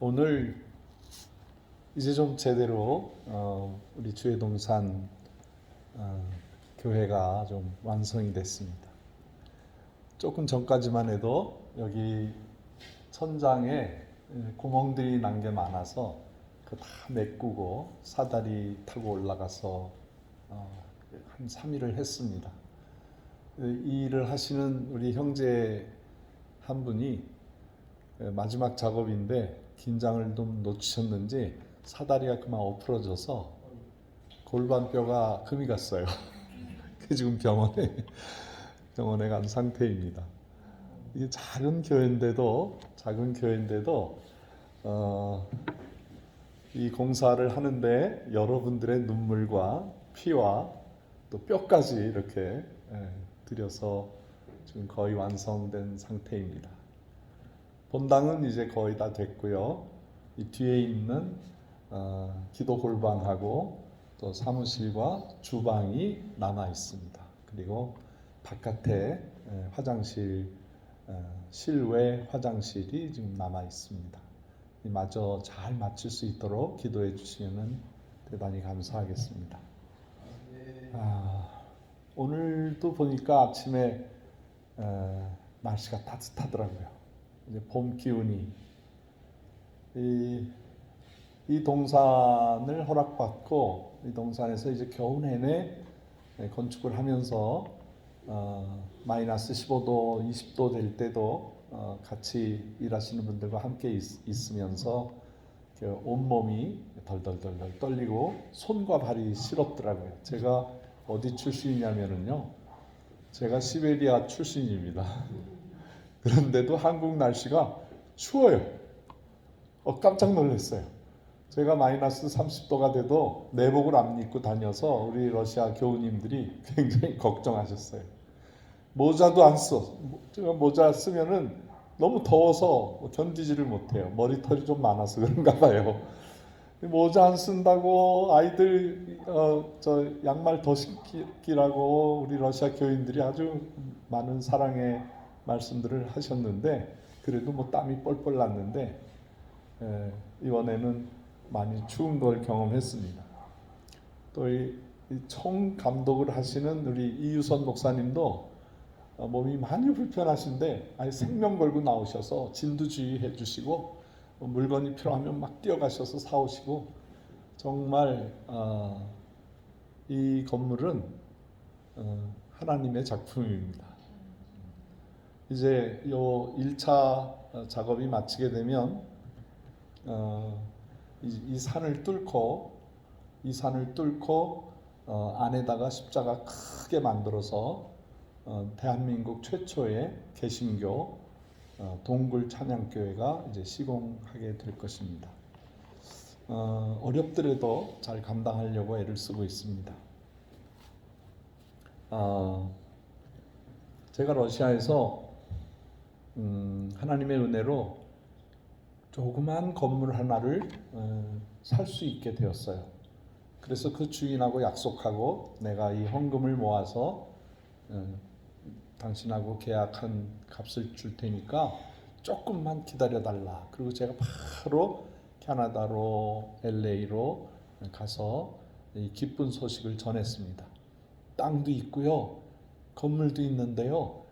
오늘 이제 좀 제대로 우리 주회동산 교회가 좀 완성이 됐습니다. 조금 전까지만 해도 여기 천장에 구멍들이 난 게 많아서 그 다 메꾸고 사다리 타고 올라가서 한 3일을 했습니다. 이 일을 하시는 우리 형제 한 분이 마지막 작업인데 긴장을 좀 놓치셨는지 사다리가 그만 엎어져서 골반뼈가 금이 갔어요. 지금 병원에 간 상태입니다. 이게 작은 교회인데도 이 공사를 하는데 여러분들의 눈물과 피와 또 뼈까지 이렇게 들여서 지금 거의 완성된 상태입니다. 본당은 이제 거의 다 됐고요. 이 뒤에 있는 기도 골방하고 또 사무실과 주방이 남아 있습니다. 그리고 바깥에 화장실, 실외 화장실이 지금 남아 있습니다. 이마저 잘 마칠 수 있도록 기도해 주시면 대단히 감사하겠습니다. 오늘도 보니까 아침에 날씨가 따뜻하더라고요. 이제 봄 기운이 이 동산을 허락받고 이 동산에서 이제 겨우 내내 건축을 하면서 마이너스 15도, 20도 될 때도 같이 일하시는 분들과 함께 있으면서 온몸이 덜덜덜 떨리고 손과 발이 시렵더라고요. 제가 어디 출신이냐면요, 제가 시베리아 출신입니다. 그런데도 한국 날씨가 추워요. 깜짝 놀랐어요. 제가 마이너스 30도가 돼도 내복을 안 입고 다녀서 우리 러시아 교우님들이 굉장히 걱정하셨어요. 모자도 안 써. 제가 모자 쓰면은 너무 더워서 견디지를 못해요. 머리털이 좀 많아서 그런가 봐요. 모자 안 쓴다고 아이들 저 양말 더 신기라고 우리 러시아 교인들이 아주 많은 사랑의 말씀들을 하셨는데, 그래도 뭐 땀이 뻘뻘 났는데 이번에는 많이 추운 걸 경험했습니다. 또 이 총 감독을 하시는 우리 이유선 목사님도 몸이 많이 불편하신데 아예 생명 걸고 나오셔서 진두지휘해 주시고 물건이 필요하면 막 뛰어가셔서 사오시고, 정말 이 건물은 하나님의 작품입니다. 이제 요 1차 작업이 마치게 되면 이 산을 뚫고 안에다가 십자가 크게 만들어서 대한민국 최초의 개신교 동굴 찬양교회가 이제 시공하게 될 것입니다. 어렵더라도 잘 감당하려고 애를 쓰고 있습니다. 제가 러시아에서 하나님의 은혜로 조그만 건물 하나를 살 수 있게 되었어요. 그래서 그 주인하고 약속하고 내가 이 헌금을 모아서 당신하고 계약한 값을 줄 테니까 조금만 기다려달라. 그리고 제가 바로 캐나다로 LA로 가서 이 기쁜 소식을 전했습니다. 땅도 있고요, 건물도 있는데요,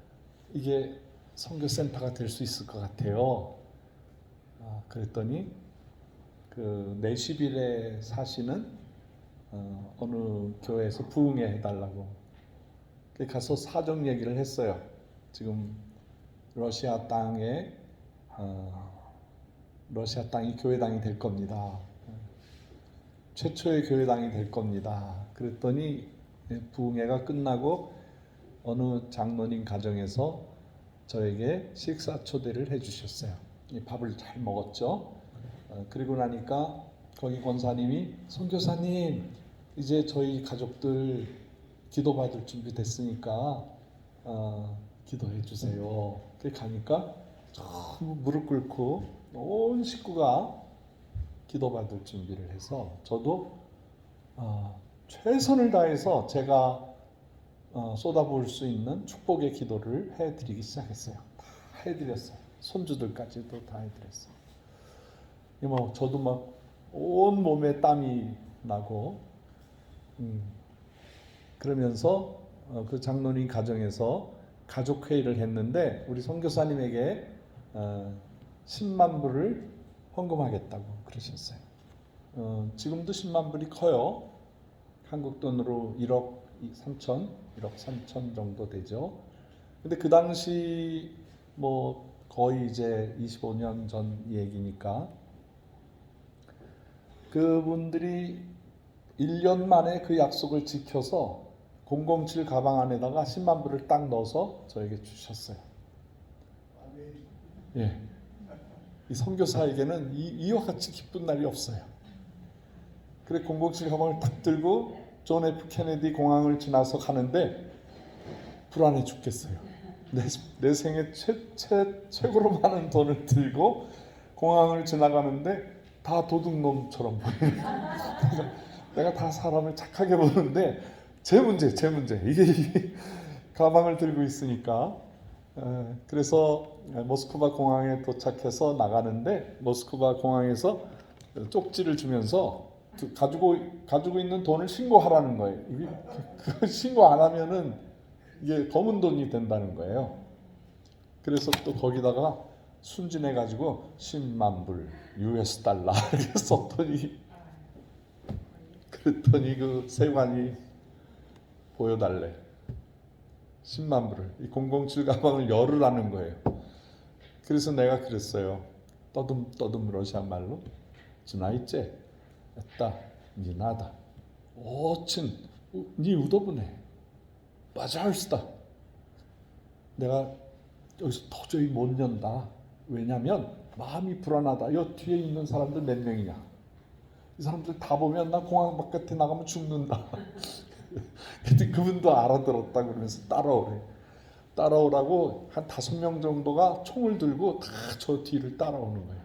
이게 선교센터가 될 수 있을 것 같아요. 그랬더니 그 내시빌에 사시는 어느 교회에서 부흥회 해달라고 가서 사정 얘기를 했어요. 지금 러시아 땅이 교회당이 될 겁니다. 최초의 교회당이 될 겁니다. 그랬더니 부흥회가 끝나고 어느 장로님 가정에서 저에게 식사 초대를 해주셨어요. 밥을 잘 먹었죠. 그리고 나니까 거기 권사님이, 선교사님 이제 저희 가족들 기도받을 준비 됐으니까 기도해 주세요. 가니까 전부 무릎 꿇고 온 식구가 기도받을 준비를 해서 저도 최선을 다해서 제가 쏟아부을 수 있는 축복의 기도를 해드리기 시작했어요. 다 해드렸어요. 손주들까지도 다 해드렸어요. 뭐 저도 막 온 몸에 땀이 나고 그러면서 그 장로님 가정에서 가족 회의를 했는데 우리 선교사님에게 10만 불을 헌금하겠다고 그러셨어요. 지금도 10만 불이 커요. 한국 돈으로 1억 3천, 1억 3천 정도 되죠. 근데 그 당시 뭐 거의 이제 25년 전 얘기니까 그분들이 1년 만에 그 약속을 지켜서 007 가방 안에다가 10만 불을 딱 넣어서 저에게 주셨어요. 예. 이 선교사에게는 이와 같이 기쁜 날이 없어요. 그래 007 가방을 딱 들고 존 F 케네디 공항을 지나서 가는데 불안해 죽겠어요. 내 생애 최고로 많은 돈을 들고 공항을 지나가는데 다 도둑놈처럼 보이는 내가 다 사람을 착하게 보는데 제 문제 이게 가방을 들고 있으니까 그래서 모스크바 공항에 도착해서 나가는데 모스크바 공항에서 쪽지를 주면서 가지고 있는 돈을 신고하라는 거예요. 그 신고 안 하면은 이게 검은 돈이 된다는 거예요. 그래서 또 거기다가 순진해 가지고 10만 불 US 달러 이렇게 썼더니 그랬더니 그 세관이 보여달래. 10만 불을 이 007 가방을 열으라는 거예요. 그래서 내가 그랬어요. 떠듬 러시아 말로 지나있제 했다 니 나다 오친 니 우도분해 빠자할수다. 내가 여기서 도저히 못 연다. 왜냐면 마음이 불안하다. 여 뒤에 있는 사람들 몇 명이냐? 이 사람들 다 보면 나 공항 바깥에 나가면 죽는다. 근데 그분도 알아들었다 그러면서 따라오라고 한 5명 정도가 총을 들고 다 저 뒤를 따라오는 거예요.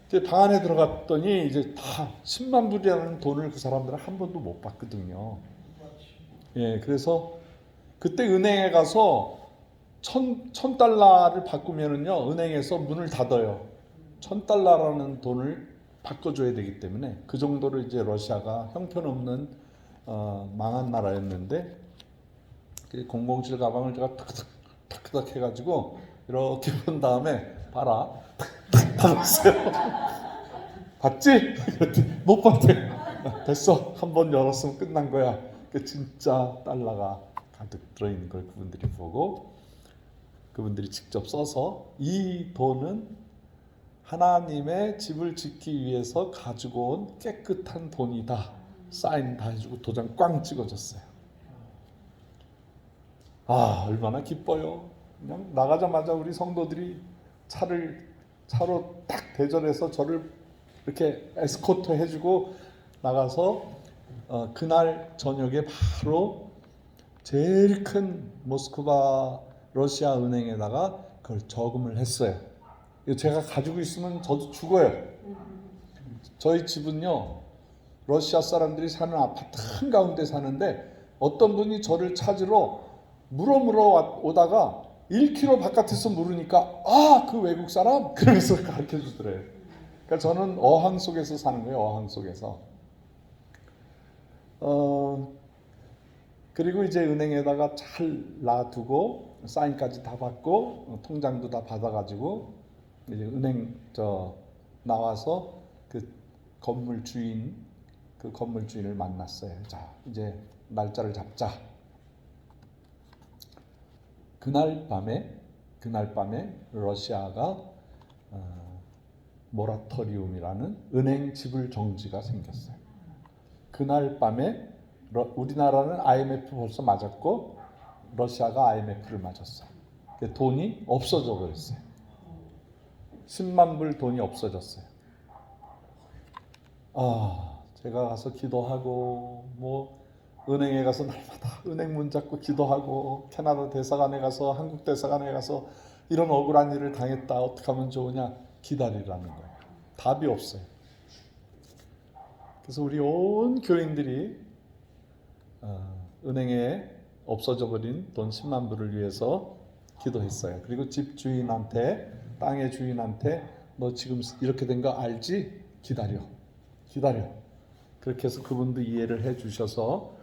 이제 방 안에 들어갔더니 이제 다 10만 불이라는 돈을 그 사람들은 한 번도 못 받거든요. 예, 그래서 그때 은행에 가서 1,000달러를 바꾸면은요 은행에서 문을 닫아요. 1,000달러라는 돈을 바꿔줘야 되기 때문에 그 정도로 이제 러시아가 형편없는 망한 나라였는데 007 가방을 제가 탁탁 해가지고 이렇게 본 다음에 봐라 닫았어요. 봤지? 못 봤대. 됐어. 한 번 열었으면 끝난 거야. 진짜 달러가 가득 들어있는 걸 그분들이 보고 그분들이 직접 써서 이 돈은 하나님의 집을 짓기 위해서 가지고 온 깨끗한 돈이다. 사인 다 해주고 도장 꽝 찍어줬어요. 아 얼마나 기뻐요. 그냥 나가자마자 우리 성도들이 차로 딱 대절해서 저를 이렇게 에스코트 해주고 나가서 그날 저녁에 바로 제일 큰 모스크바 러시아 은행에다가 그걸 저금을 했어요. 제가 가지고 있으면 저도 죽어요. 저희 집은요 러시아 사람들이 사는 아파트 한가운데 사는데 어떤 분이 저를 찾으러 물어 오다가 1km 바깥에서 물으니까 그 외국 사람? 그러면서 가르쳐 주더래요. 그러니까 저는 어항 속에서 사는 거예요. 어항 속에서. 그리고 이제 은행에다가 잘 놔두고 사인까지 다 받고 통장도 다 받아가지고 이제 은행 나와서 그 건물 주인을 만났어요. 자 이제 날짜를 잡자. 그날 밤에 러시아가 모라토리움이라는 은행 지불 정지가 생겼어요. 그날 밤에 우리나라는 IMF 벌써 맞았고 러시아가 IMF를 맞았어요. 돈이 없어져 버렸어요. 10만 불 돈이 없어졌어요. 제가 가서 기도하고 은행에 가서 날마다 은행 문 잡고 기도하고 캐나다 대사관에 가서 한국 대사관에 가서 이런 억울한 일을 당했다. 어떻게 하면 좋으냐? 기다리라는 거예요. 답이 없어요. 그래서 우리 온 교인들이 은행에 없어져 버린 돈 10만 불을 위해서 기도했어요. 그리고 집 주인한테 땅의 주인한테 너 지금 이렇게 된 거 알지? 기다려. 그렇게 해서 그분도 이해를 해주셔서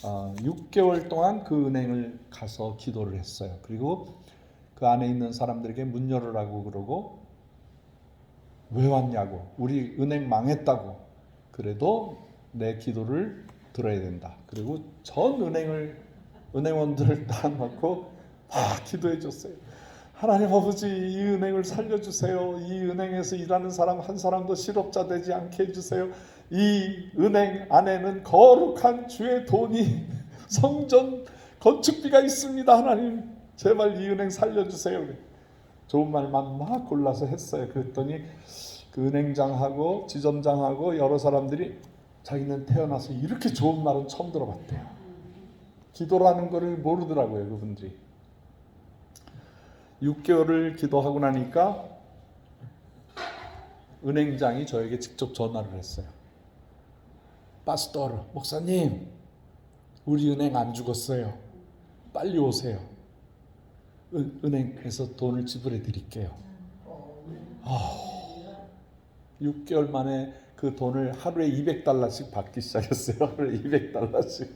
6개월 동안 그 은행을 가서 기도를 했어요. 그리고 그 안에 있는 사람들에게 문 열으라고 그러고, 왜 왔냐고, 우리 은행 망했다고, 그래도 내 기도를 들어야 된다. 그리고 전 은행원들을 다 놓고 다 기도해 줬어요. 하나님 아버지, 이 은행을 살려주세요. 이 은행에서 일하는 사람 한 사람도 실업자 되지 않게 해주세요. 이 은행 안에는 거룩한 주의 돈이 성전 건축비가 있습니다. 하나님 제발 이 은행 살려주세요. 좋은 말만 막 골라서 했어요. 그랬더니 그 은행장하고 지점장하고 여러 사람들이 자기는 태어나서 이렇게 좋은 말은 처음 들어봤대요. 기도라는 거를 모르더라고요, 그분들이. 6개월을 기도하고 나니까 은행장이 저에게 직접 전화를 했어요. 파스토르, 목사님, 우리 은행 안 죽었어요. 빨리 오세요. 은행에서 돈을 지불해 드릴게요. 6개월 만에 그 돈을 하루에 $200씩 받기 시작했어요. 하루에 $200씩.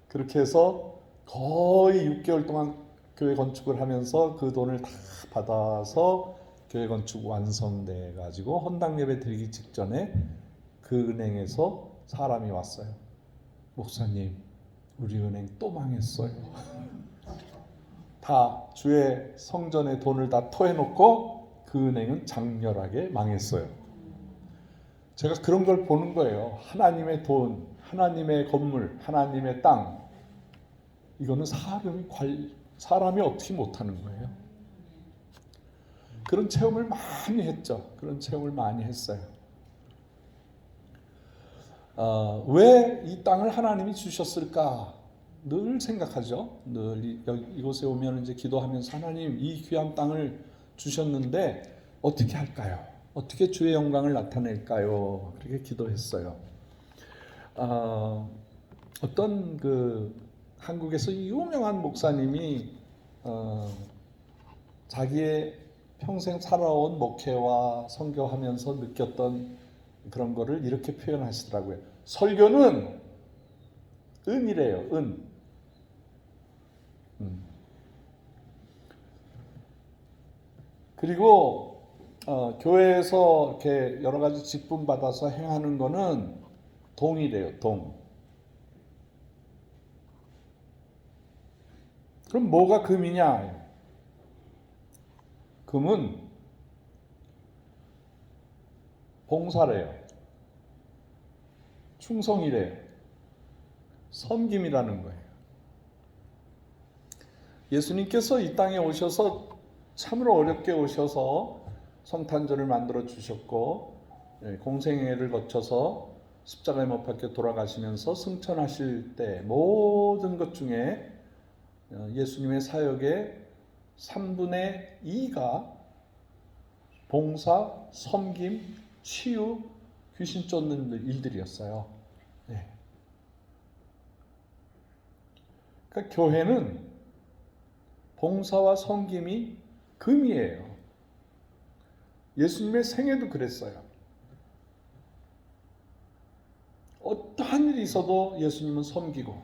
그렇게 해서 거의 6개월 동안 교회 건축을 하면서 그 돈을 다 받아서 교회 건축 완성돼 가지고 헌당 예배 드리기 직전에 그 은행에서 사람이 왔어요. 목사님, 우리 은행 또 망했어요. 다 주의 성전에 돈을 다 토해놓고 그 은행은 장렬하게 망했어요. 제가 그런 걸 보는 거예요. 하나님의 돈, 하나님의 건물, 하나님의 땅, 이거는 사람이 어떻게 못하는 거예요. 그런 체험을 많이 했죠. 그런 체험을 많이 했어요. 왜 이 땅을 하나님이 주셨을까? 늘 생각하죠. 늘 이곳에 오면 이제 기도하면서 하나님, 이 귀한 땅을 주셨는데 어떻게 할까요? 어떻게 주의 영광을 나타낼까요? 그렇게 기도했어요. 어떤 그 한국에서 유명한 목사님이 자기의 평생 살아온 목회와 선교하면서 느꼈던 그런 거를 이렇게 표현하시더라고요. 설교는 은이래요. 은. 그리고 교회에서 이렇게 여러 가지 직분 받아서 행하는 거는 동이래요. 동. 그럼 뭐가 금이냐? 금은 봉사래요. 충성이래요. 섬김이라는 거예요. 예수님께서 이 땅에 오셔서 참으로 어렵게 오셔서 성탄절을 만들어 주셨고, 공생애를 거쳐서 십자가에 못 박혀 돌아가시면서 승천하실 때 모든 것 중에 예수님의 사역의 3분의 2가 봉사, 섬김, 치유, 귀신 쫓는 일들이었어요. 네. 그러니까 교회는 봉사와 섬김이 금이에요. 예수님의 생애도 그랬어요. 어떠한 일이 있어도 예수님은 섬기고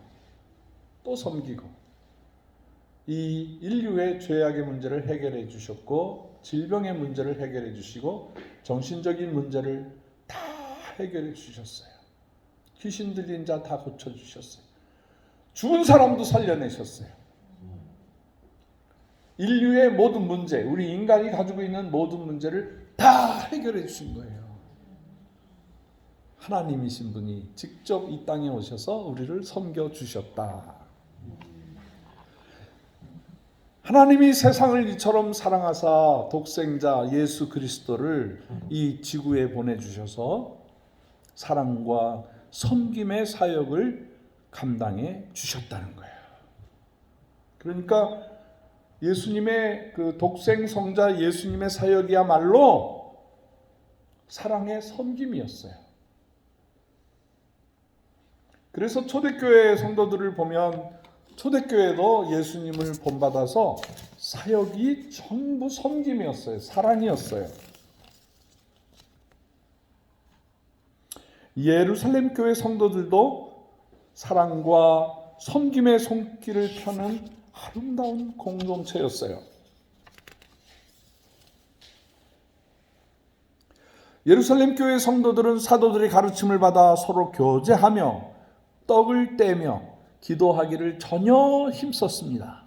또 섬기고, 이 인류의 죄악의 문제를 해결해 주셨고, 질병의 문제를 해결해 주시고, 정신적인 문제를 다 해결해 주셨어요. 귀신 들린 자 다 고쳐주셨어요. 죽은 사람도 살려내셨어요. 인류의 모든 문제, 우리 인간이 가지고 있는 모든 문제를 다 해결해 주신 거예요. 하나님이신 분이 직접 이 땅에 오셔서 우리를 섬겨 주셨다. 하나님이 세상을 이처럼 사랑하사 독생자 예수 그리스도를 이 지구에 보내주셔서 사랑과 섬김의 사역을 감당해 주셨다는 거예요. 그러니까 예수님의 그 독생 성자 예수님의 사역이야말로 사랑의 섬김이었어요. 그래서 초대교회 성도들을 보면 초대교회도 예수님을 본받아서 사역이 전부 섬김이었어요. 사랑이었어요. 예루살렘 교회 성도들도 사랑과 섬김의 손길을 펴는 아름다운 공동체였어요. 예루살렘 교회 성도들은 사도들의 가르침을 받아 서로 교제하며 떡을 떼며 기도하기를 전혀 힘썼습니다.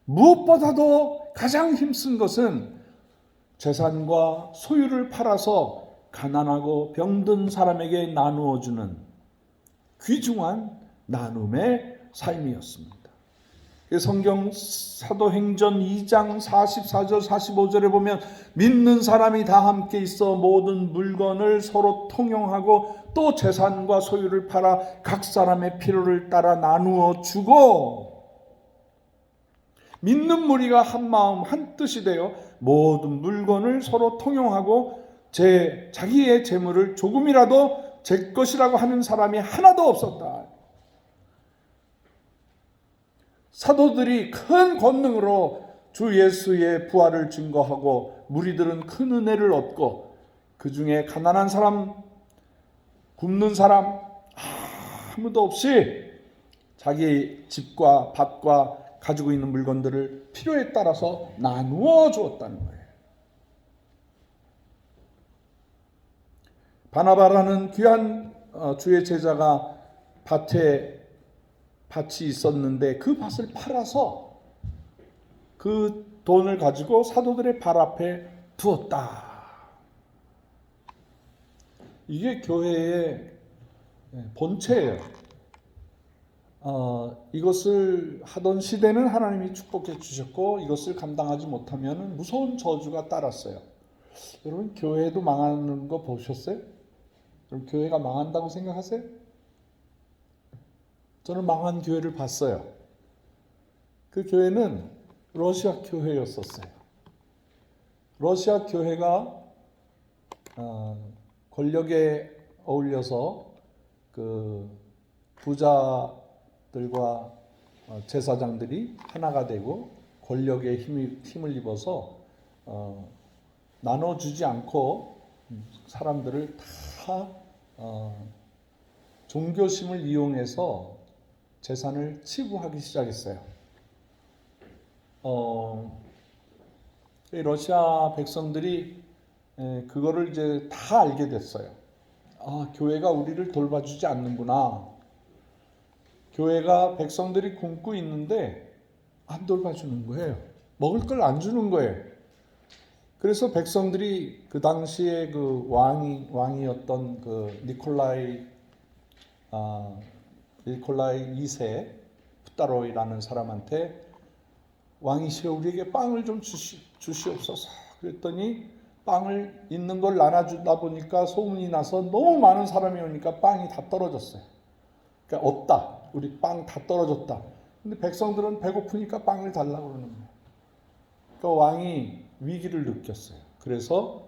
무엇보다도 가장 힘쓴 것은 재산과 소유를 팔아서 가난하고 병든 사람에게 나누어주는 귀중한 나눔의 삶이었습니다. 성경 사도행전 2장 44절 45절에 보면 믿는 사람이 다 함께 있어 모든 물건을 서로 통용하고 또 재산과 소유를 팔아 각 사람의 필요를 따라 나누어 주고, 믿는 무리가 한 마음 한 뜻이 되어 모든 물건을 서로 통용하고 자기의 재물을 조금이라도 제 것이라고 하는 사람이 하나도 없었다. 사도들이 큰 권능으로 주 예수의 부활을 증거하고 무리들은 큰 은혜를 얻고, 그 중에 가난한 사람, 굶는 사람 아무도 없이 자기 집과 밭과 가지고 있는 물건들을 필요에 따라서 나누어 주었다는 거예요. 바나바라는 귀한 주의 제자가 밭이 있었는데 그 밭을 팔아서 그 돈을 가지고 사도들의 발 앞에 두었다. 이게 교회의 본체예요. 이것을 하던 시대는 하나님이 축복해 주셨고, 이것을 감당하지 못하면 무서운 저주가 따랐어요. 여러분, 교회도 망하는 거 보셨어요? 여러분, 교회가 망한다고 생각하세요? 저는 망한 교회를 봤어요. 그 교회는 러시아 교회였었어요. 러시아 교회가 권력에 어울려서 그 부자들과 제사장들이 하나가 되고 권력에 힘을 입어서 나눠주지 않고 사람들을 다 종교심을 이용해서 재산을 치부하기 시작했어요. 러시아 백성들이 그거를 이제 다 알게 됐어요. 교회가 우리를 돌봐주지 않는구나. 교회가 백성들이 굶고 있는데 안 돌봐주는 거예요. 먹을 걸 안 주는 거예요. 그래서 백성들이 그 당시에 그 왕이었던 그 니콜라이 2세 푸타로이라는 사람한테, 왕이시여 우리에게 빵을 좀 주시옵소서. 그랬더니 빵을 있는 걸 나눠주다 보니까 소문이 나서 너무 많은 사람이 오니까 빵이 다 떨어졌어요. 그러니까 없다. 우리 빵 다 떨어졌다. 근데 백성들은 배고프니까 빵을 달라고 그러는 거예요. 그러니까 왕이 위기를 느꼈어요. 그래서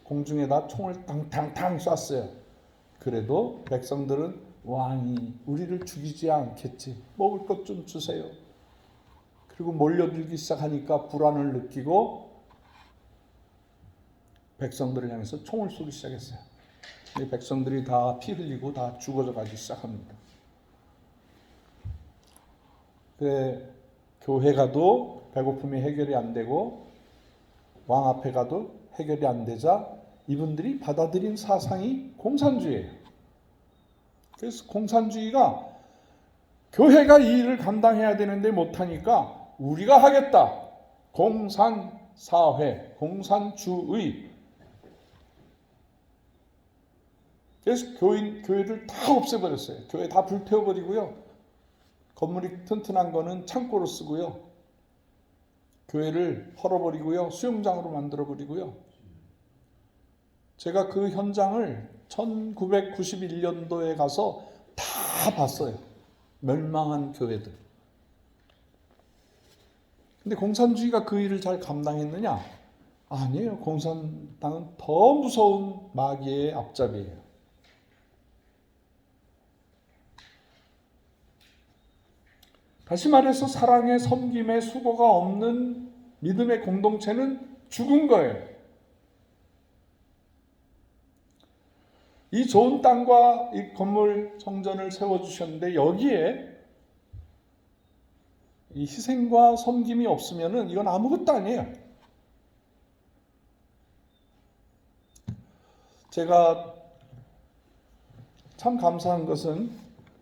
공중에다 총을 탕탕탕 쐈어요. 그래도 백성들은 왕이 우리를 죽이지 않겠지, 먹을 것 좀 주세요. 그리고 몰려들기 시작하니까 불안을 느끼고 백성들을 향해서 총을 쏘기 시작했어요. 백성들이 다 피 흘리고 다 죽어져 가기 시작합니다. 교회 가도 배고픔이 해결이 안 되고 왕 앞에 가도 해결이 안 되자 이분들이 받아들인 사상이 공산주의예요. 그래서 공산주의가 교회가 이 일을 감당해야 되는데 못하니까 우리가 하겠다. 공산사회, 공산주의. 그래서 교회를 다 없애버렸어요. 교회 다 불태워버리고요. 건물이 튼튼한 거는 창고로 쓰고요. 교회를 헐어버리고요. 수영장으로 만들어버리고요. 제가 그 현장을 1991년도에 가서 다 봤어요. 멸망한 교회들. 근데 공산주의가 그 일을 잘 감당했느냐? 아니에요. 공산당은 더 무서운 마귀의 앞잡이에요. 다시 말해서 사랑의, 섬김의, 수고가 없는 믿음의 공동체는 죽은 거예요. 이 좋은 땅과 이 건물 성전을 세워주셨는데 여기에 이 희생과 섬김이 없으면은 이건 아무것도 아니에요. 제가 참 감사한 것은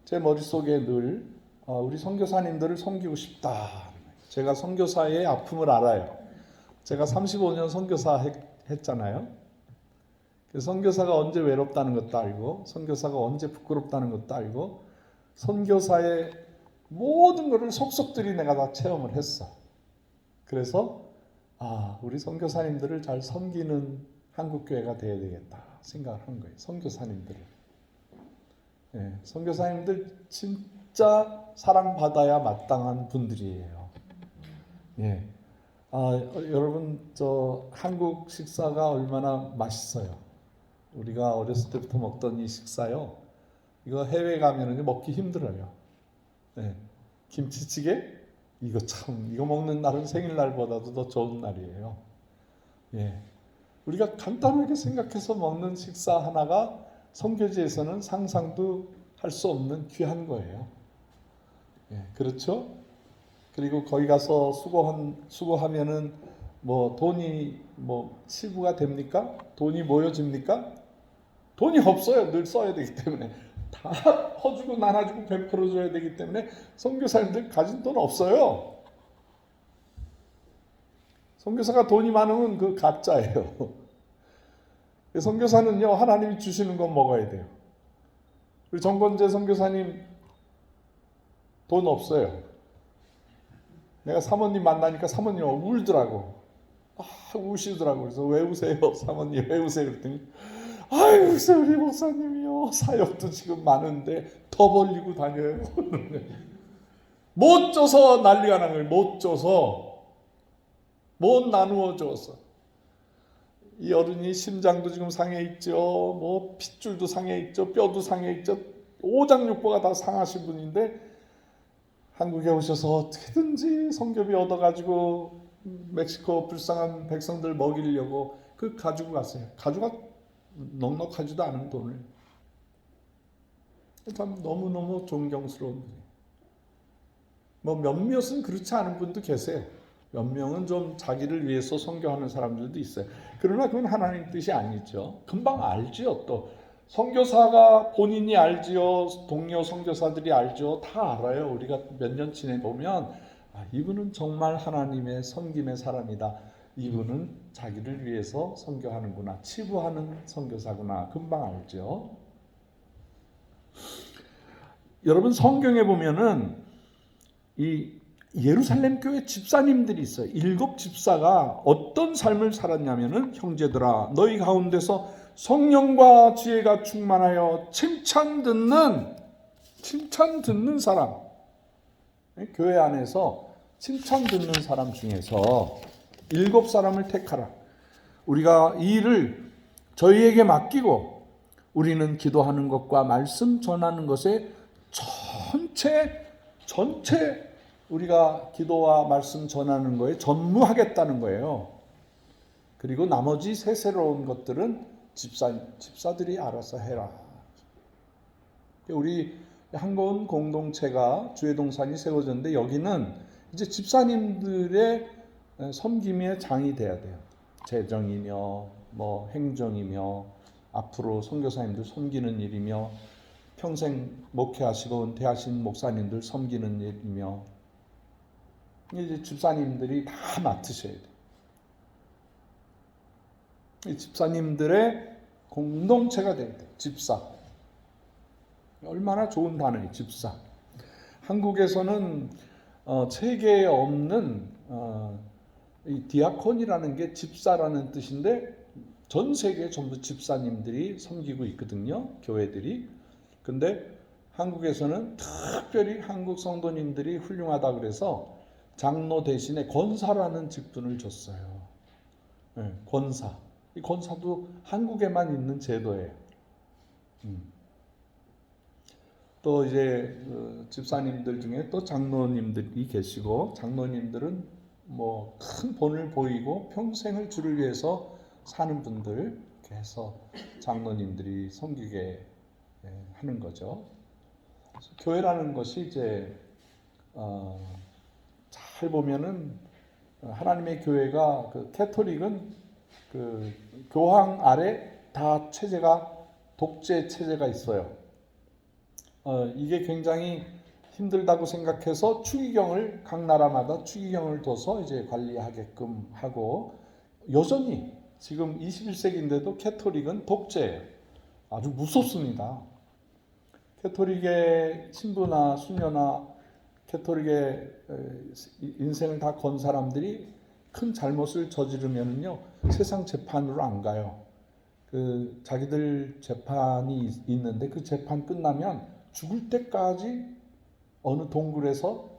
제 머릿속에 늘 우리 선교사님들을 섬기고 싶다. 제가 선교사의 아픔을 알아요. 제가 35년 선교사 했잖아요. 선교사가 언제 외롭다는 것도 알고 선교사가 언제 부끄럽다는 것도 알고 선교사의 모든 것을 속속들이 내가 다 체험을 했어. 그래서 우리 선교사님들을 잘 섬기는 한국교회가 되어야 되겠다 생각을 한 거예요. 선교사님들을. 네, 선교사님들 진짜 사랑받아야 마땅한 분들이에요. 예. 여러분 한국 식사가 얼마나 맛있어요. 우리가 어렸을 때부터 먹던 이 식사요. 이거 해외 가면은 먹기 힘들어요. 네. 김치찌개 이거 먹는 날은 생일날보다도 더 좋은 날이에요. 예. 우리가 간단하게 생각해서 먹는 식사 하나가 선교지에서는 상상도 할 수 없는 귀한 거예요. 예, 그렇죠? 그리고 거기 가서 수고하면은 돈이 치부가 됩니까? 돈이 모여집니까? 돈이 없어요. 늘 써야 되기 때문에 다 퍼주고 나눠주고 베풀어줘야 되기 때문에 선교사님들 가진 돈 없어요. 선교사가 돈이 많으면 그 가짜예요. 선교사는요 하나님이 주시는 건 먹어야 돼요. 우리 정건재 선교사님 돈 없어요. 내가 사모님 만나니까 사모님 울더라고. 우시더라고. 그래서 왜 우세요? 사모님 왜 우세요? 그랬더니 아유 글쎄 우리 목사님이요 사역도 지금 많은데 더 벌리고 다녀요. 못 줘서 난리가 난 거예요. 못 줘서 못 나누어 줬어. 이 어른이 심장도 지금 상해 있죠. 핏줄도 상해 있죠. 뼈도 상해 있죠. 오장육부가 다 상하신 분인데 한국에 오셔서 어떻게든지 선교비 얻어가지고 멕시코 불쌍한 백성들 먹이려고 가지고 갔어요. 가져가 넉넉하지도 않은 돈을. 참 너무너무 존경스러운 분이에요. 몇몇은 그렇지 않은 분도 계세요. 몇 명은 좀 자기를 위해서 선교하는 사람들도 있어요. 그러나 그건 하나님 뜻이 아니죠. 금방 알지요. 또 선교사가 본인이 알지요. 동료 선교사들이 알죠. 다 알아요. 우리가 몇 년 지내보면 이분은 정말 하나님의 섬김의 사람이다. 이분은 자기를 위해서 선교하는구나. 치부하는 선교사구나. 금방 알죠. 여러분 성경에 보면은 이 예루살렘 교회 집사님들이 있어요. 7 집사가 어떤 삶을 살았냐면은 형제들아 너희 가운데서 성령과 지혜가 충만하여 칭찬 듣는 사람, 교회 안에서 칭찬 듣는 사람 중에서 7 사람을 택하라. 우리가 이 일을 저희에게 맡기고 우리는 기도하는 것과 말씀 전하는 것에 전체 우리가 기도와 말씀 전하는 거에 전무하겠다는 거예요. 그리고 나머지 세세로운 것들은 집사들이 알아서 해라. 우리 한국 공동체가 주회동산이 세워졌는데 여기는 이제 집사님들의 섬김의 장이 돼야 돼요. 재정이며 행정이며 앞으로 선교사님들 섬기는 일이며 평생 목회하시고 은퇴하신 목사님들 섬기는 일이며 이제 집사님들이 다 맡으셔야 돼요. 이 집사님들의 공동체가 돼야 돼요. 집사. 얼마나 좋은 단어예요. 집사. 한국에서는 세계에 없는 이 디아콘이라는 게 집사라는 뜻인데 전 세계에 전부 집사님들이 섬기고 있거든요. 교회들이. 근데 한국에서는 특별히 한국 성도님들이 훌륭하다 그래서 장로 대신에 권사라는 직분을 줬어요. 네, 권사. 이 권사도 한국에만 있는 제도예요. 또 이제 집사님들 중에 또 장로님들이 계시고 장로님들은 큰 본을 보이고 평생을 주를 위해서 사는 분들 이렇게 해서 장로님들이 섬기게 하는 거죠. 교회라는 것이 이제 잘 보면은 하나님의 교회가 그 캐토릭은 그 교황 아래 다 체제가 독재 체제가 있어요. 이게 굉장히 힘들다고 생각해서 추기경을 각 나라마다 추기경을 둬서 이제 관리하게끔 하고 여전히 지금 21세기인데도 캐토릭은 독재예요. 아주 무섭습니다. 캐토릭의 신부나 수녀나 캐토릭의 인생을 다 건 사람들이 큰 잘못을 저지르면요 세상 재판으로 안 가요. 그 자기들 재판이 있는데 그 재판 끝나면 죽을 때까지 어느 동굴에서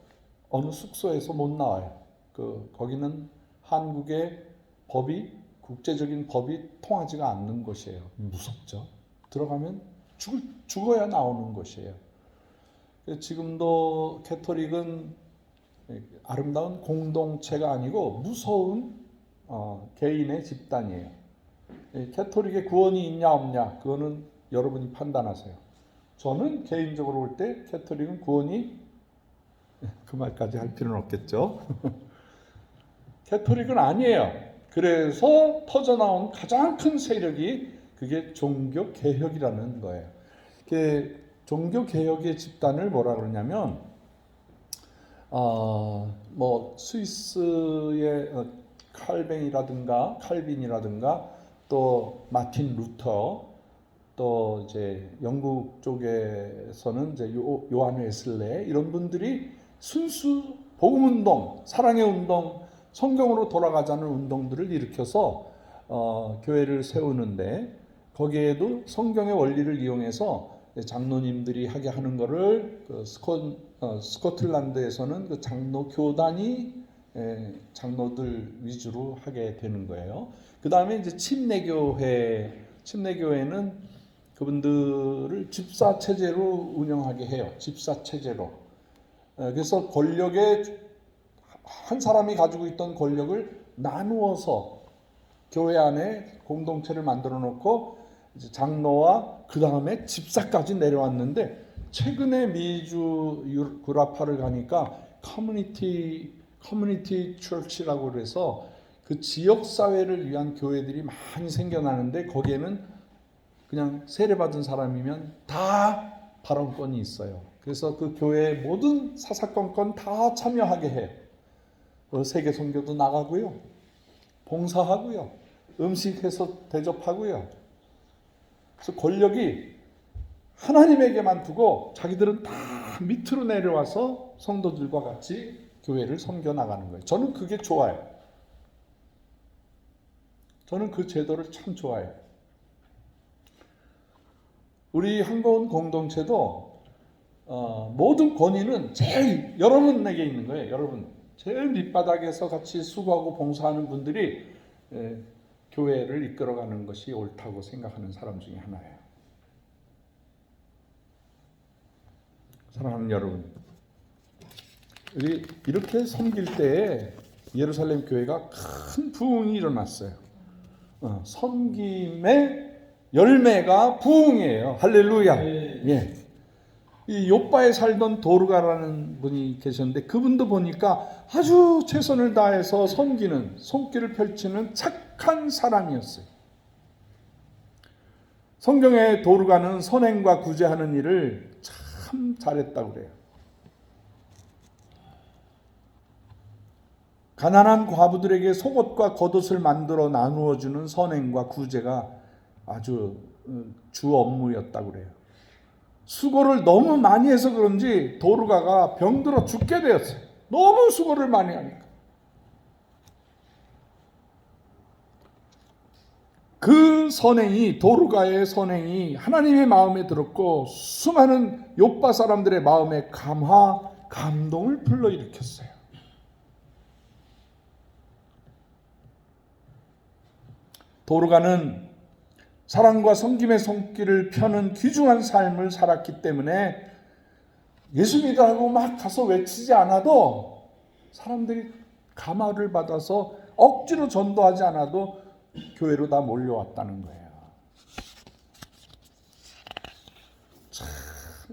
어느 숙소에서 못 나와요. 거기는 한국의 법이 국제적인 법이 통하지가 않는 곳이에요. 무섭죠. 들어가면 죽어야 나오는 곳이에요. 지금도 캐토릭은 아름다운 공동체가 아니고 무서운 개인의 집단이에요. 캐토릭의 구원이 있냐 없냐 그거는 여러분이 판단하세요. 저는 개인적으로 볼 때 캐토릭은 구원이 그 말까지 할 필요는 없겠죠. 캐토릭은 아니에요. 그래서 터져나온 가장 큰 세력이 그게 종교개혁이라는 거예요. 종교개혁의 집단을 뭐라 그러냐면 뭐 스위스의 칼빈이라든가 또 마틴 루터 또 이제 영국 쪽에서는 이제 요한 웨슬레 이런 분들이 순수 복음 운동, 사랑의 운동, 성경으로 돌아가자는 운동들을 일으켜서 교회를 세우는데 거기에도 성경의 원리를 이용해서 장로님들이 하게 하는 거를 스코틀랜드에서는 그 장로 교단이 장로들 위주로 하게 되는 거예요. 그 다음에 이제 침례교회는 그분들을 집사 체제로 운영하게 해요. 집사 체제로. 그래서 한 사람이 가지고 있던 권력을 나누어서 교회 안에 공동체를 만들어 놓고 이제 장로와 그 다음에 집사까지 내려왔는데 최근에 미주 유라파를 가니까 커뮤니티 처치라고 그래서 그 지역 사회를 위한 교회들이 많이 생겨나는데 거기에는 그냥 세례받은 사람이면 다 발언권이 있어요. 그래서 그 교회의 모든 사사건건 다 참여하게 해요. 세계 선교도 나가고요. 봉사하고요. 음식해서 대접하고요. 그래서 권력이 하나님에게만 두고 자기들은 다 밑으로 내려와서 성도들과 같이 교회를 섬겨 나가는 거예요. 저는 그게 좋아요. 저는 그 제도를 참 좋아해요. 우리 한국은 공동체도 모든 권위는 제일 여러분에게 있는 거예요. 여러분 제일 밑바닥에서 같이 수고하고 봉사하는 분들이 교회를 이끌어가는 것이 옳다고 생각하는 사람 중에 하나예요. 사랑하는 여러분, 우리 이렇게 섬길 때에 예루살렘 교회가 큰 부흥이 일어났어요. 섬김의 열매가 부흥이에요. 할렐루야. 예. 이 요빠에 살던 도르가라는 분이 계셨는데 그분도 보니까 아주 최선을 다해서 섬기는 손길을 펼치는 착한 사람이었어요. 성경에 도르가는 선행과 구제하는 일을 참 잘했다고 그래요. 가난한 과부들에게 속옷과 겉옷을 만들어 나누어 주는 선행과 구제가 아주 주 업무였다고 그래요. 수고를 너무 많이 해서 그런지 도르가가 병들어 죽게 되었어요. 너무 수고를 많이 하니까. 그 선행이, 도르가의 선행이 하나님의 마음에 들었고 수많은 욥바 사람들의 마음에 감동을 불러일으켰어요. 도르가는 사랑과 섬김의 손길을 펴는 귀중한 삶을 살았기 때문에 예수 믿으라고 막 가서 외치지 않아도 사람들이 감화를 받아서 억지로 전도하지 않아도 교회로 다 몰려왔다는 거예요.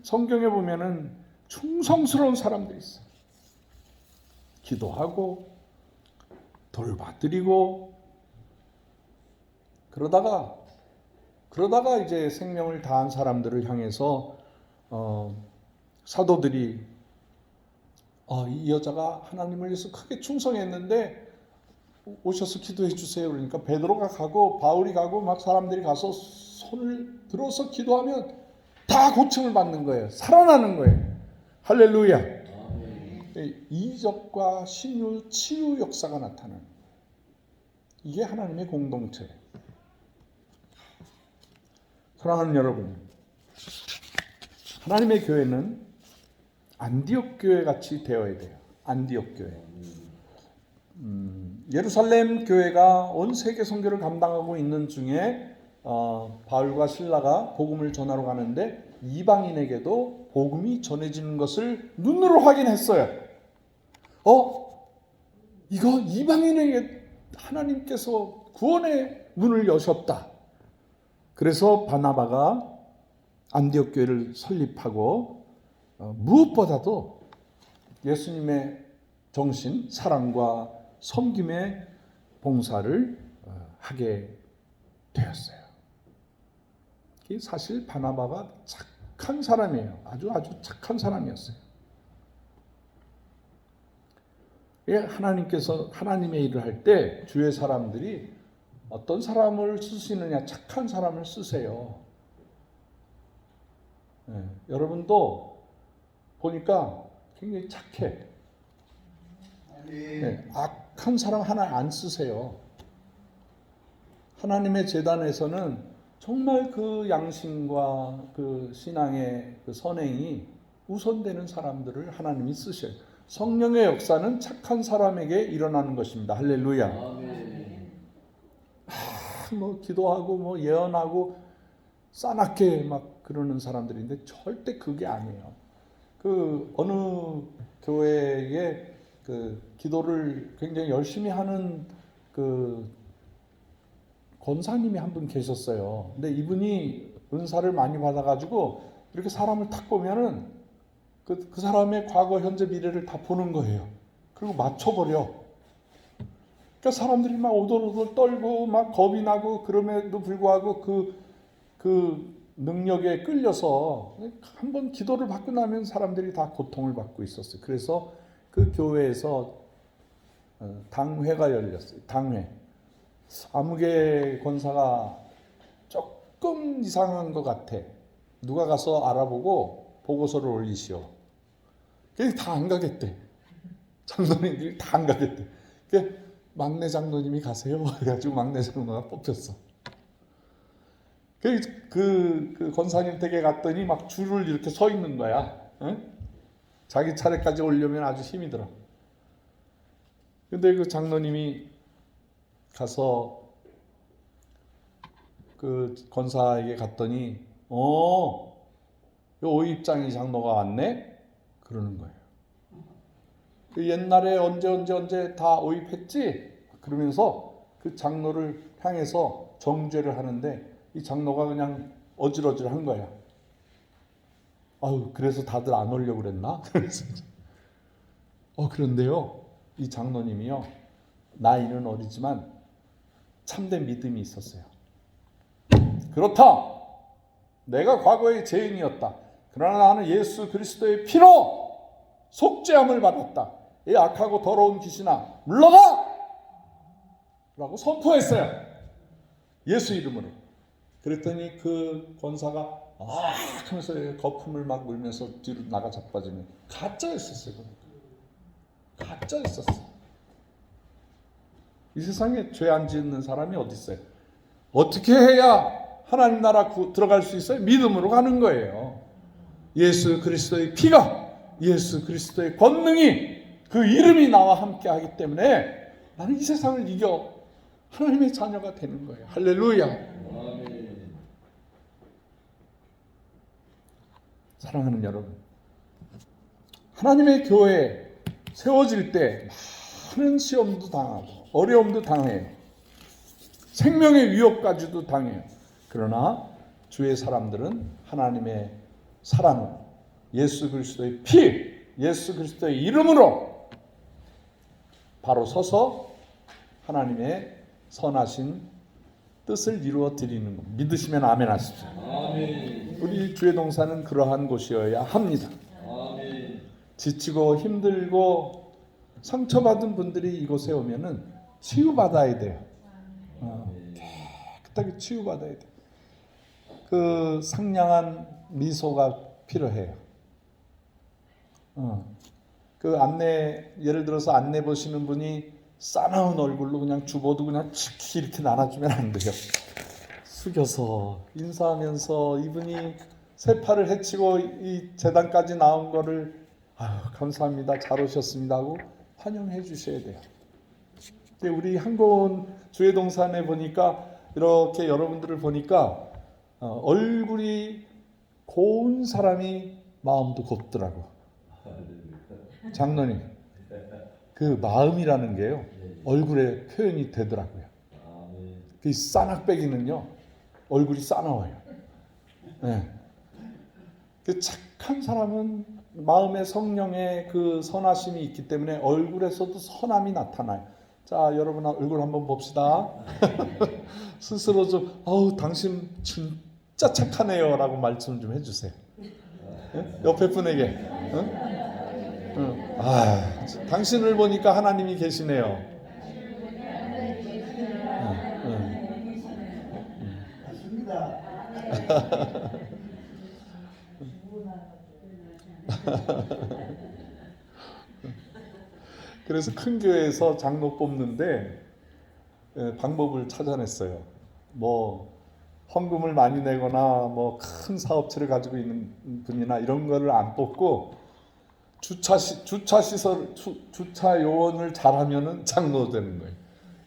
성경에 보면은 충성스러운 사람들이 있어요. 기도하고 돌봐드리고 그러다가 이제 생명을 다한 사람들을 향해서 사도들이 이 여자가 하나님을 위해서 크게 충성했는데 오셔서 기도해 주세요. 그러니까 베드로가 가고 바울이 가고 막 사람들이 가서 손을 들어서 기도하면 다 고침을 받는 거예요. 살아나는 거예요. 할렐루야. 이적과 신유, 치유 역사가 나타나는 이게 하나님의 공동체예요. 사랑하는 여러분, 하나님의 교회는 안디옥 교회 같이 되어야 돼요. 안디옥 교회. 예루살렘 교회가 온 세계 선교를 감당하고 있는 중에 바울과 실라가 복음을 전하러 가는데 이방인에게도 복음이 전해지는 것을 눈으로 확인했어요. 이거 이방인에게 하나님께서 구원의 문을 여셨다. 그래서 바나바가 안디옥 교회를 설립하고 무엇보다도 예수님의 정신, 사랑과 섬김의 봉사를 하게 되었어요. 사실 바나바가 착한 사람이에요. 아주 착한 사람이었어요. 하나님께서 하나님의 일을 할 때 주의 사람들이 어떤 사람을 쓰시느냐, 착한 사람을 쓰세요. 여러분도 보니까 굉장히 착해. 악한 사람 하나 안 쓰세요. 하나님의 제단에서는 정말 그 양심과 그 신앙의 그 선행이 우선되는 사람들을 하나님이 쓰셔요. 성령의 역사는 착한 사람에게 일어나는 것입니다. 할렐루야. 기도하고 예언하고 싸납게 막 그러는 사람들인데 절대 그게 아니에요. 그 어느 교회에 그 기도를 굉장히 열심히 하는 그 권사님이 한 분 계셨어요. 근데 이분이 은사를 많이 받아가지고 이렇게 사람을 탁 보면은 그 사람의 과거, 현재, 미래를 다 보는 거예요. 그리고 맞춰버려. 그러니까 사람들이 막 오돌오돌 떨고 막 겁이 나고 그럼에도 불구하고 그 능력에 끌려서 한번 기도를 받고 나면 사람들이 다 고통을 받고 있었어요. 그래서 그 교회에서 당회가 열렸어요. 당회. 아무개 권사가 조금 이상한 것 같아. 누가 가서 알아보고 보고서를 올리시오. 그게 다 안 가겠대. 장로님들이 다 안 가겠대. 막내 장로님이 가세요. 그래가지고 막내 장로가 뽑혔어. 그 권사님 댁에 갔더니 막 줄을 이렇게 서 있는 거야. 응? 자기 차례까지 오려면 아주 힘이 들어. 근데 그 장로님이 가서 그 권사에게 갔더니 오입장이 장로가 왔네? 그러는 거예요. 옛날에 언제 다 오입했지? 그러면서 그 장로를 향해서 정죄를 하는데 이 장로가 그냥 어질어질한 거야. 그래서 다들 안 오려고 그랬나? 그런데요, 이 장로님이요, 나이는 어리지만 참된 믿음이 있었어요. 그렇다. 내가 과거의 죄인이었다. 그러나 나는 예수 그리스도의 피로 속죄함을 받았다. 이 악하고 더러운 귀신아, 물러가! 라고 선포했어요. 예수 이름으로. 그랬더니 그 권사가 하면서 거품을 막 물면서 뒤로 나가 자빠지면 가짜였었어요. 가짜였었어요. 이 세상에 죄 안 짓는 사람이 어디 있어요? 어떻게 해야 하나님 나라 들어갈 수 있어요? 믿음으로 가는 거예요. 예수 그리스도의 피가, 예수 그리스도의 권능이, 그 이름이 나와 함께 하기 때문에 나는 이 세상을 이겨 하나님의 자녀가 되는 거예요. 할렐루야. 아멘. 사랑하는 여러분, 하나님의 교회 세워질 때 많은 시험도 당하고 어려움도 당해요. 생명의 위협까지도 당해요. 그러나 주의 사람들은 하나님의 사랑을, 예수 그리스도의 피, 예수 그리스도의 이름으로 바로 서서 하나님의 선하신 뜻을 이루어 드리는 것. 믿으시면 아멘 하십시오. 아멘. 우리 주의 동산은 그러한 곳이어야 합니다. 아멘. 지치고 힘들고 상처받은 분들이 이곳에 오면은 치유받아야 돼요. 깨끗하게 치유받아야 돼요. 그 상냥한 미소가 필요해요. 그 안내, 예를 들어서 안내 보시는 분이 싸나운 얼굴로 그냥 주보도 그냥 칙 이렇게 나눠주면 안 돼요. 숙여서 인사하면서 이분이 세파를 헤치고 이 재단까지 나온 거를 감사합니다, 잘 오셨습니다 하고 환영해 주셔야 돼요. 근데 우리 한고은 주의 동산에 보니까 이렇게 여러분들을 보니까 얼굴이 고운 사람이 마음도 곱더라고. 장로님, 그 마음이라는 게요 얼굴에 표현이 되더라고요. 그 싸낙배기는요 얼굴이 싸나워요. 네. 그 착한 사람은 마음의 성령의 그 선하심이 있기 때문에 얼굴에서도 선함이 나타나요. 자, 여러분 얼굴 한번 봅시다. 스스로 좀 당신 진짜 착하네요 라고 말씀 좀 해주세요. 네? 옆에 분에게 당신을 보니까 하나님이 계시네요. 그래서 큰 교회에서 장로 뽑는데 방법을 찾아냈어요. 뭐 헌금을 많이 내거나 뭐 큰 사업체를 가지고 있는 분이나 이런 거를 안 뽑고 주차 요원을 잘하면은 장로 되는 거예요.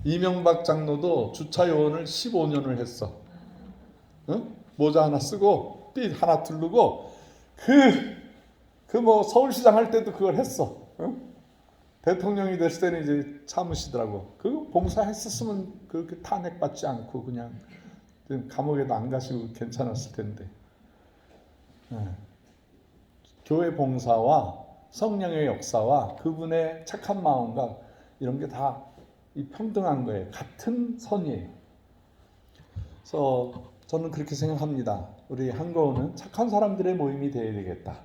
이명박 장로도 주차 요원을 15년을 했어. 모자 하나 쓰고 띠 하나 두르고 뭐 서울시장 할 때도 그걸 했어. 대통령이 됐을 때는 이제 참으시더라고. 그 봉사했었으면 그렇게 탄핵받지 않고 그냥 감옥에도 안 가시고 괜찮았을 텐데. 교회 봉사와 성령의 역사와 그분의 착한 마음과 이런 게 다 평등한 거예요. 같은 선이에요. 그래서 저는 그렇게 생각합니다. 우리 한거운은 착한 사람들의 모임이 되어야 되겠다.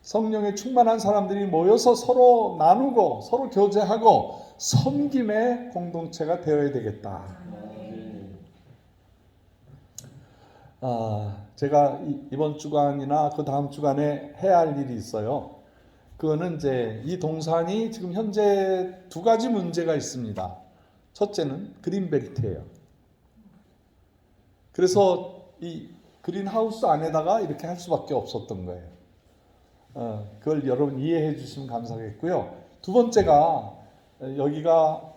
성령에 충만한 사람들이 모여서 서로 나누고 서로 교제하고 섬김의 공동체가 되어야 되겠다. 제가 이번 주간이나 그 다음 주간에 해야 할 일이 있어요. 그거는 이제 이 동산이 지금 현재 두 가지 문제가 있습니다. 첫째는 그린벨트예요. 그래서 이 그린하우스 안에다가 이렇게 할 수밖에 없었던 거예요. 그걸 여러분 이해해 주시면 감사하겠고요. 두 번째가 여기가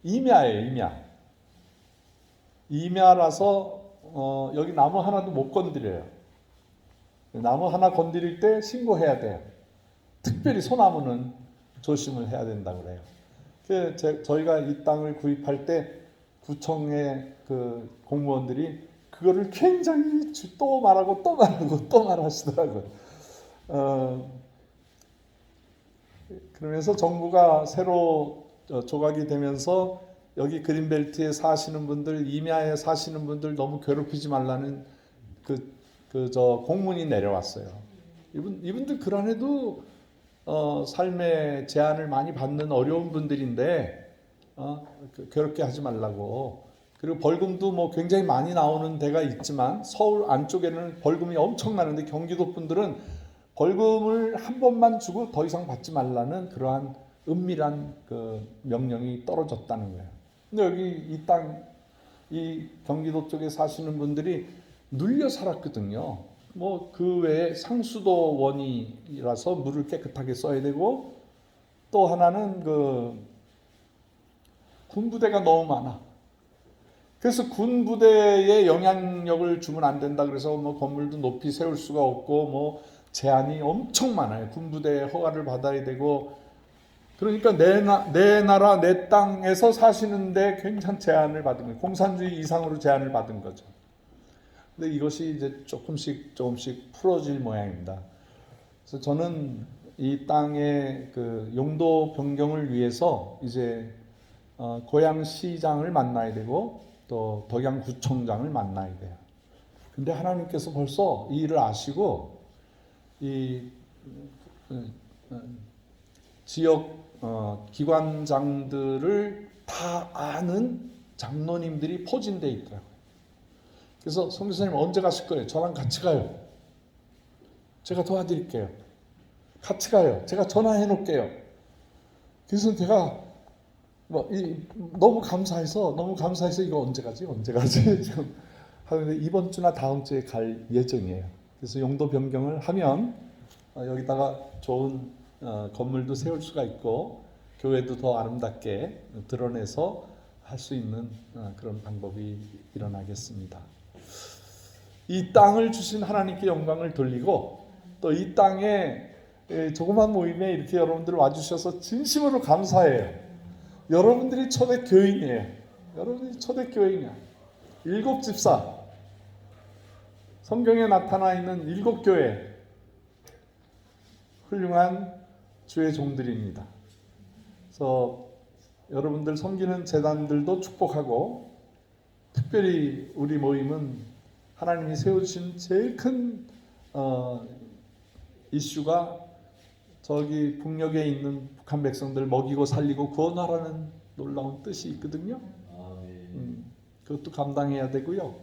임야예요. 임야라서 여기 나무 하나도 못 건드려요. 나무 하나 건드릴 때 신고해야 돼요. 특별히 소나무는 조심을 해야 된다고 그래요. 저희가 이 땅을 구입할 때 구청의 그 공무원들이 그거를 굉장히 또 말하고 또 말하고 또 말하시더라고요. 그러면서 정부가 새로 조각이 되면서 여기 그린벨트에 사시는 분들, 임야에 사시는 분들 너무 괴롭히지 말라는 저 공문이 내려왔어요. 이분들 그란에도 삶의 제한을 많이 받는 어려운 분들인데 괴롭게 하지 말라고. 그리고 벌금도 뭐 굉장히 많이 나오는 데가 있지만 서울 안쪽에는 벌금이 엄청나는데 경기도 분들은 벌금을 한 번만 주고 더 이상 받지 말라는 그러한 은밀한 그 명령이 떨어졌다는 거예요. 근데 여기 이 경기도 쪽에 사시는 분들이 눌려 살았거든요. 뭐 그 외에 상수도원이라서 물을 깨끗하게 써야 되고 또 하나는 그 군부대가 너무 많아. 그래서 군부대에 영향력을 주면 안 된다 그래서 뭐 건물도 높이 세울 수가 없고 뭐 제한이 엄청 많아요. 군부대의 허가를 받아야 되고 그러니까 내 나라 내 땅에서 사시는데 굉장히 제한을 받은 거예요. 공산주의 이상으로 제한을 받은 거죠. 근데 이것이 이제 조금씩 풀어질 모양입니다. 그래서 저는 이 땅의 그 용도 변경을 위해서 이제 고양시장을 만나야 되고 또 덕양구청장을 만나야 돼요. 근데 하나님께서 벌써 이 일을 아시고 이 지역 기관장들을 다 아는 장로님들이 포진되어 있더라고요. 그래서 선교사님 언제 가실 거예요? 저랑 같이 가요. 제가 도와드릴게요. 같이 가요. 제가 전화해 놓을게요. 그래서 제가 너무 감사해서 이거 언제 가지 지금 하는데 이번 주나 다음 주에 갈 예정이에요. 그래서 용도 변경을 하면 여기다가 좋은 건물도 세울 수가 있고 교회도 더 아름답게 드러내서 할 수 있는 그런 방법이 일어나겠습니다. 이 땅을 주신 하나님께 영광을 돌리고 또 이 땅에 조그만 모임에 이렇게 여러분들 와주셔서 진심으로 감사해요. 여러분들이 초대교인이에요. 여러분들이 초대교인이야. 7집사, 성경에 나타나 있는 7교회, 훌륭한 주의 종들입니다. 그래서 여러분들 섬기는 재단들도 축복하고, 특별히 우리 모임은 하나님이 세우신 제일 큰 이슈가 저기 북녘에 있는 북한 백성들 먹이고 살리고 구원하라는 놀라운 뜻이 있거든요. 그것도 감당해야 되고요.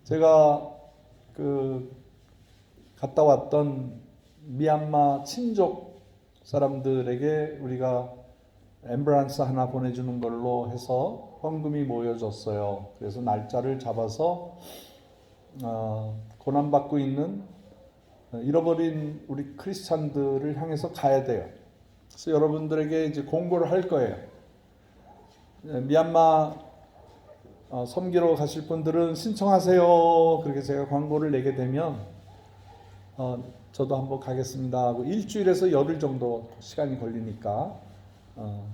제가 갔다 왔던 미얀마 친족 사람들에게 우리가 앰뷸런스 하나 보내주는 걸로 해서 헌금이 모여졌어요. 그래서 날짜를 잡아서 고난받고 있는 잃어버린 우리 크리스찬들을 향해서 가야 돼요. 그래서 여러분들에게 이제 공고를 할 거예요. 미얀마 섬기러 가실 분들은 신청하세요. 그렇게 제가 광고를 내게 되면 저도 한번 가겠습니다 하고 일주일에서 열흘 정도 시간이 걸리니까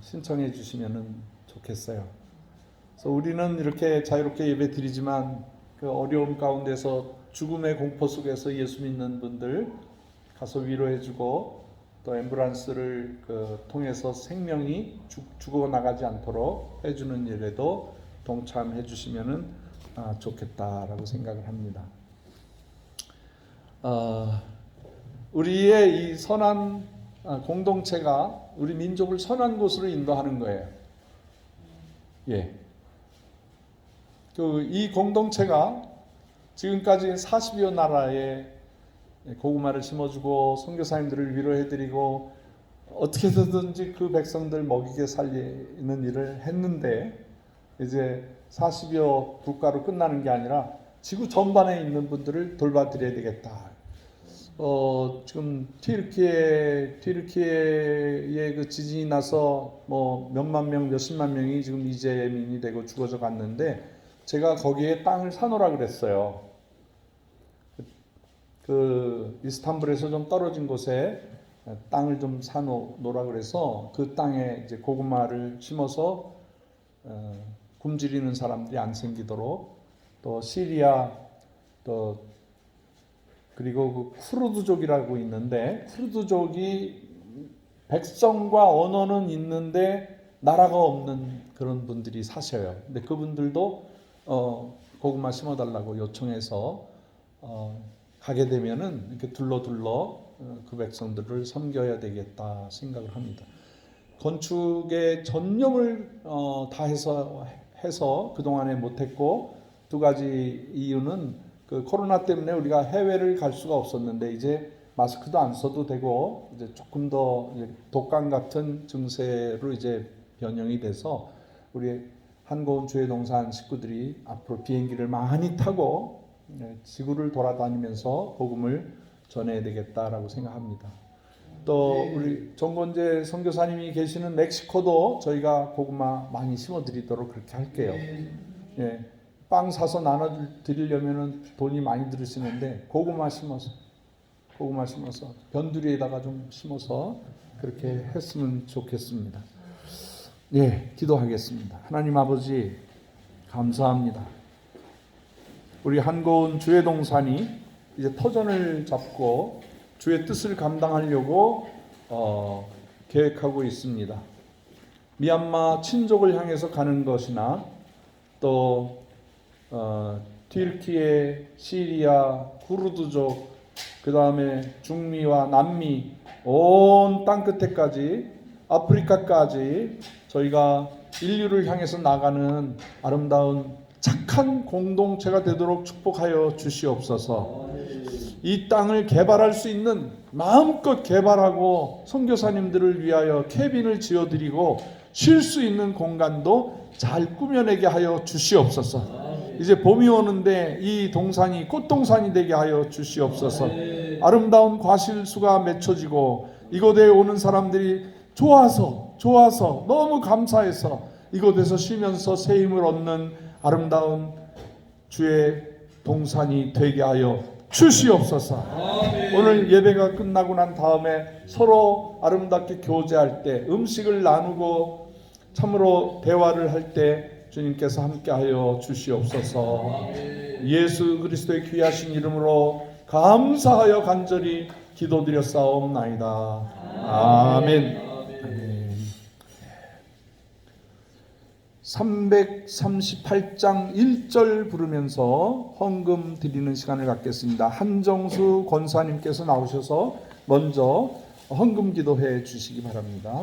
신청해 주시면 좋겠어요. 그래서 우리는 이렇게 자유롭게 예배 드리지만 그 어려움 가운데서 죽음의 공포 속에서 예수 믿는 분들 가서 위로해주고 또 앰뷸런스를 통해서 생명이 죽어나가지 않도록 해주는 일에도 동참해 주시면 좋겠다라고 생각을 합니다. 우리의 이 선한 공동체가 우리 민족을 선한 곳으로 인도하는 거예요. 예. 이 공동체가 지금까지 40여 나라에 고구마를 심어주고 선교사님들을 위로해드리고 어떻게든지 그 백성들 먹이게 살리는 일을 했는데 이제 40여 국가로 끝나는 게 아니라 지구 전반에 있는 분들을 돌봐드려야 되겠다. 지금 튀르키예에 그 지진이 나서 뭐 몇만 명, 몇십만 명이 지금 이재민이 되고 죽어져 갔는데 제가 거기에 땅을 사놓으라 그랬어요. 그 이스탄불에서 좀 떨어진 곳에 땅을 좀 사놓으라 그래서 그 땅에 이제 고구마를 심어서 굶주리는 사람들이 안 생기도록 또 시리아 또 그리고 그 쿠르드족이라고 있는데 쿠르드족이 백성과 언어는 있는데 나라가 없는 그런 분들이 사셔요. 근데 그분들도 고구마 심어달라고 요청해서 가게 되면은 이렇게 둘러 그 백성들을 섬겨야 되겠다 생각을 합니다. 건축에 전념을 다해서 그동안에 못했고 두 가지 이유는 그 코로나 때문에 우리가 해외를 갈 수가 없었는데 이제 마스크도 안 써도 되고 이제 조금 더 독감 같은 증세로 이제 변형이 돼서 우리 한고운 주의 동산 식구들이 앞으로 비행기를 많이 타고 지구를 돌아다니면서 복음을 전해야 되겠다라고 생각합니다. 또 우리 정건재 선교사님이 계시는 멕시코도 저희가 고구마 많이 심어드리도록 그렇게 할게요. 예, 빵 사서 나눠드리려면 돈이 많이 들으시는데 고구마 심어서 변두리에다가 좀 심어서 그렇게 했으면 좋겠습니다. 예, 기도하겠습니다. 하나님 아버지 감사합니다. 우리 한고은 주회동산이 이제 터전을 잡고 주의 뜻을 감당하려고 계획하고 있습니다. 미얀마 친족을 향해서 가는 것이나 또 튀르키예, 시리아, 쿠르드족, 그 다음에 중미와 남미 온 땅끝에까지 아프리카까지 저희가 인류를 향해서 나가는 아름다운 착한 공동체가 되도록 축복하여 주시옵소서. 이 땅을 개발할 수 있는 마음껏 개발하고 선교사님들을 위하여 캐빈을 지어드리고 쉴 수 있는 공간도 잘 꾸며내게 하여 주시옵소서. 이제 봄이 오는데 이 동산이 꽃동산이 되게 하여 주시옵소서. 아름다운 과실수가 맺혀지고 이곳에 오는 사람들이 좋아서 너무 감사해서 이곳에서 쉬면서 새 힘을 얻는 아름다운 주의 동산이 되게 하여 주시옵소서. 오늘 예배가 끝나고 난 다음에 서로 아름답게 교제할 때, 음식을 나누고 참으로 대화를 할 때 주님께서 함께하여 주시옵소서. 예수 그리스도의 귀하신 이름으로 감사하여 간절히 기도드렸사옵나이다. 아멘. 338장 1절 부르면서 헌금 드리는 시간을 갖겠습니다. 한정수 권사님께서 나오셔서 먼저 헌금 기도해 주시기 바랍니다.